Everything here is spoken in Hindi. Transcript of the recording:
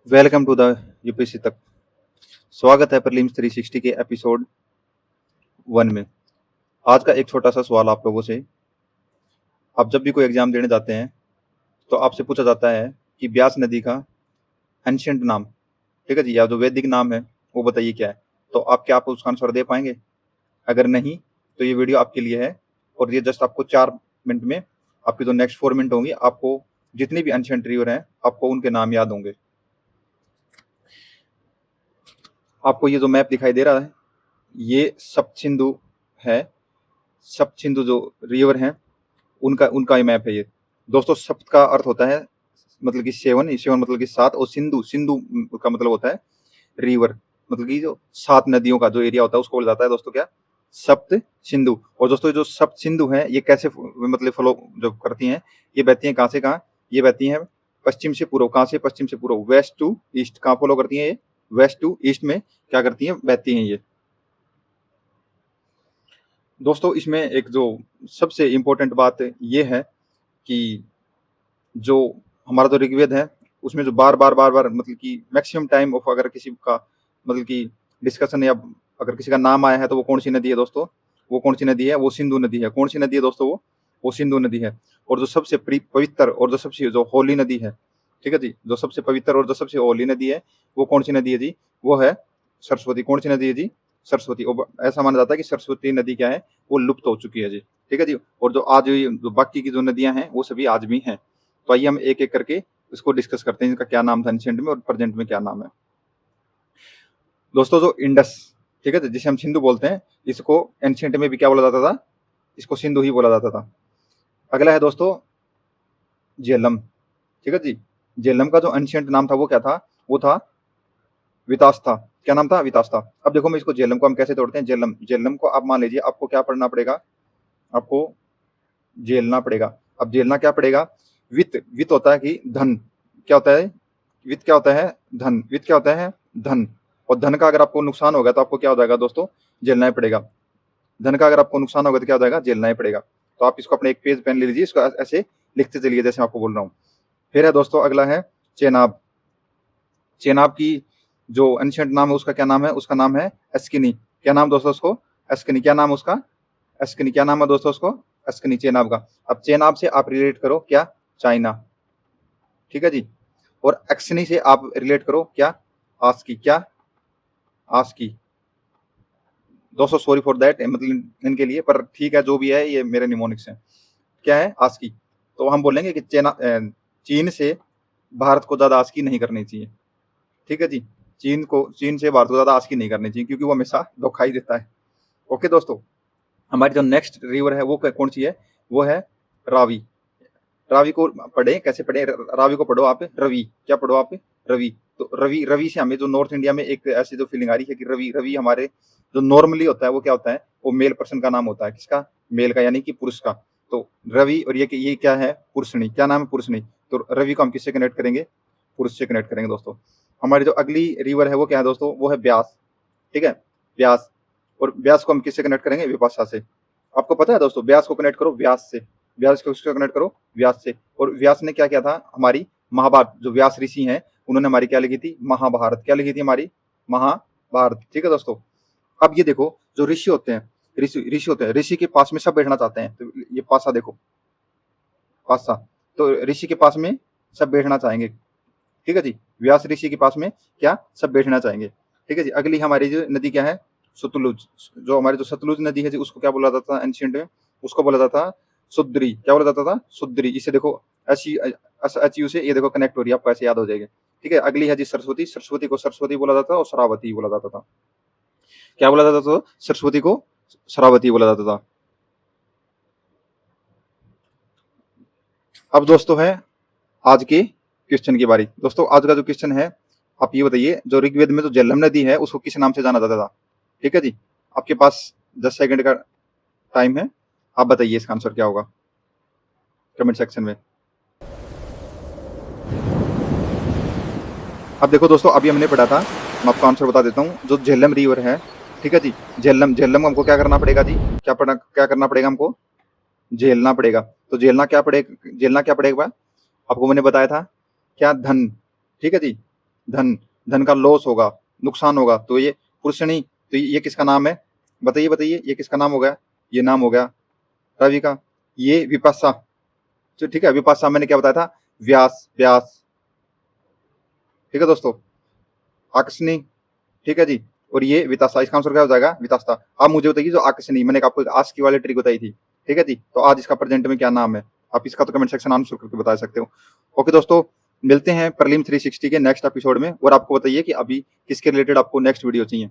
वेलकम टू द यूपीएससी तक। स्वागत है प्रीलिम्स 360 के एपिसोड 1 में। आज का एक छोटा सा सवाल आप लोगों से। आप जब भी कोई एग्जाम देने जाते हैं तो आपसे पूछा जाता है कि ब्यास नदी का एंशियंट नाम, ठीक है जी, या जो वैदिक नाम है वो बताइए क्या है। तो आप क्या आप उसका आंसर दे पाएंगे? अगर नहीं तो ये वीडियो आपके लिए है, और ये जस्ट आपको 4 मिनट में, आपकी जो नेक्स्ट 4 मिनट होंगी, आपको जितनी भी एंशियंट रिवर हैं आपको उनके नाम याद होंगे। आपको ये जो मैप दिखाई दे रहा है ये सप्त सिंधु है। सप्त सिंधु जो रिवर हैं उनका उनका ये मैप है ये। दोस्तों, सप्त का अर्थ होता है मतलब कि सेवन, सेवन मतलब कि सात, और सिंधु, सिंधु का मतलब होता है रिवर, मतलब कि जो 7 नदियों का जो एरिया होता है उसको बोला जाता है दोस्तों क्या? सप्त सिंधु। और दोस्तों जो सप्त सिंधु है ये कैसे मतलब फॉलो जो करती हैं, ये बहती हैं कहाँ से कहाँ? ये बहती हैं पश्चिम से पूर्व। कहाँ से पश्चिम से पूर्व? West to east. कहाँ फॉलो करती हैं ये? वेस्ट टू ईस्ट में क्या करती हैं? बहती हैं ये। दोस्तों इसमें एक जो सबसे इम्पोर्टेंट बात ये है कि जो हमारा जो ऋग्वेद है उसमें जो बार बार मतलब कि मैक्सिमम टाइम ऑफ अगर किसी का मतलब कि डिस्कशन या अगर किसी का नाम आया है तो वो कौन सी नदी है दोस्तों? वो कौन सी नदी है? वो सिंधु नदी है। कौन सी नदी है दोस्तों? वो सिंधु नदी है। और जो सबसे पवित्र और जो सबसे जो होली नदी है, ठीक है जी, जो सबसे पवित्र और जो सबसे होली नदी है वो कौन सी नदी है जी? वो है सरस्वती। कौन सी नदी है जी? सरस्वती। और ऐसा माना जाता है कि सरस्वती नदी क्या है? वो लुप्त हो चुकी है जी, ठीक है जी। और जो आज जो बाकी की जो नदियां हैं वो सभी आज भी हैं। तो आइए हम एक एक करके इसको डिस्कस करते हैं, इनका क्या नाम था एंशिएंट में और प्रेजेंट में क्या नाम है। दोस्तों जो इंडस, ठीक है, जिसे हम सिंधु बोलते हैं, इसको एंशिएंट में भी क्या बोला जाता था? इसको सिंधु ही बोला जाता था। अगला है दोस्तों झेलम, ठीक है जी। झेलम का जो एंशिएंट नाम था वो क्या था? वो था वितास्ता। क्या नाम था? वितास्ता। अब देखो मैं इसको झेलम को हम कैसे तोड़ते हैं। झेलम, झेलम को आप मान लीजिए आपको क्या पढ़ना पड़ेगा? आपको झेलना पड़ेगा। अब झेलना क्या पड़ेगा? वित्त, वित्त होता है कि धन। क्या होता है? वित्त क्या होता है? धन। वित्त क्या होता है? धन। और धन का अगर आपको नुकसान होगा तो आपको क्या हो जाएगा दोस्तों? झेलना ही पड़ेगा। धन का अगर आपको नुकसान होगा तो क्या हो जाएगा? झेलना ही पड़ेगा। तो आप इसको अपने एक पेज पेन ले लीजिए, इसको ऐसे लिखते चलिए जैसे मैं आपको बोल रहा हूँ। फिर है दोस्तों अगला है चेनाब। चेनाब की जो एंशिएंट नाम है उसका क्या नाम है? उसका नाम है एस्किनी। क्या नाम दोस्तों उसको? एस्किनी। क्या नाम उसका? एस्किनी। क्या नाम है दोस्तों उसको? एस्किनी, चेनाब का। अब चेनाब से आप रिलेट करो क्या? चाइना, ठीक है जी। और एक्सनी से आप रिलेट करो क्या? आस्की। क्या? आस्की। दोस्तों सॉरी फॉर दैट, मतलब इनके लिए, पर ठीक है जो भी है ये मेरे निमोनिक्स हैं। क्या है? आस्की। तो हम बोलेंगे कि चीन से भारत को ज्यादा आस्की नहीं करनी चाहिए, ठीक है जी। चीन से भारत को ज्यादा आस्की नहीं करनी चाहिए क्योंकि वो हमेशा धोखा ही देता है। ओके दोस्तों, हमारी जो नेक्स्ट रिवर है वो कौन सी है? वो है रावी। रावी को पढ़े कैसे पढ़े? रावी को पढ़ो आप रवि। क्या पढ़ो आप? रवि। तो रवि, रवि से हमें जो नॉर्थ इंडिया में एक ऐसी जो फीलिंग आ रही है कि रवि, रवि हमारे जो नॉर्मली होता है वो क्या होता है? वो मेल पर्सन का नाम होता है। किसका? मेल का, यानी कि पुरुष का। तो रवि, और ये क्या है? पुरुषनी। क्या नाम है? पुरुषनी। तो रवि को हम किससे कनेक्ट करेंगे? पुरुष से कनेक्ट करेंगे दोस्तों। हमारी जो अगली रिवर है वो क्या है दोस्तों? वो है ब्यास, ठीक है, ब्यास। और ब्यास को हम किससे कनेक्ट करेंगे? विपाशा से। आपको पता है दोस्तों, ब्यास को कनेक्ट करो व्यास से। व्यास को किससे कनेक्ट करो? व्यास से। और व्यास ने क्या किया था? हमारी महाभारत, जो व्यास ऋषि हैं उन्होंने हमारी क्या लिखी थी? महाभारत। क्या लिखी थी? हमारी महाभारत, ठीक है दोस्तों। अब ये देखो, जो ऋषि होते हैं, ऋषि होते हैं, ऋषि के पास में सब बैठना चाहते हैं। तो ये पासा देखो, पासा। तो ऋषि के पास में सब बैठना चाहेंगे, ठीक है जी। व्यास ऋषि के पास में क्या? सब बैठना चाहेंगे, ठीक है जी। अगली हमारी जो नदी क्या है? सतलुज। जो हमारी जो सतलुज नदी है जी उसको क्या बोला जाता था एंशिएंट में? उसको बोला जाता था सुद्री। क्या बोला जाता था? सुद्री। इसे देखो ऐसी एच यू से ये देखो कनेक्ट हो रही है, आपको ऐसे याद हो जाएगी, ठीक है। अगली है जी सरस्वती। सरस्वती को सरस्वती बोला जाता था और शरावती बोला जाता था। क्या बोला जाता था? सरस्वती को शरावती बोला जाता था। अब दोस्तों है आज के क्वेश्चन की बारी। दोस्तों आज का जो क्वेश्चन है, आप ये बताइए, जो ऋग्वेद में जो झेलम नदी है उसको किस नाम से जाना जाता था? ठीक है जी। आपके पास 10 सेकंड का टाइम है, आप बताइए इसका आंसर क्या होगा कमेंट सेक्शन में। अब देखो दोस्तों, अभी हमने पढ़ा था, मैं आपको आंसर बता देता हूँ। जो झेलम रिवर है, ठीक है जी, झेलम, झेलम को हमको क्या करना पड़ेगा जी? क्या करना पड़ेगा हमको? झेलना पड़ेगा। तो झेलना क्या पड़ेगा? आपको मैंने बताया था क्या? धन, ठीक है जी। धन, धन का लॉस होगा, नुकसान होगा, तो ये पुरुषणी, तो ये किसका नाम है? बताइए बताइए, ये किसका नाम हो गया? ये नाम हो गया रवि का। ये विपाशा, तो ठीक है, विपाशा मैंने क्या बताया था? व्यास, व्यास, ठीक है दोस्तों, आकर्षणी, ठीक है जी। और ये विताशा, इसका आंसर क्या हो जाएगा? विताशा। आप मुझे बताइए जो आकर्षणी, मैंने आपको एक आस्क की वाली ट्रिक बताई थी, ठीक है जी, तो आज इसका प्रेजेंट में क्या नाम है? आप इसका तो कमेंट सेक्शन आंसर करके बता सकते हो। ओके दोस्तों, मिलते हैं प्रलिम 360 के नेक्स्ट एपिसोड में, और आपको बताइए कि अभी किसके रिलेटेड आपको नेक्स्ट वीडियो चाहिए।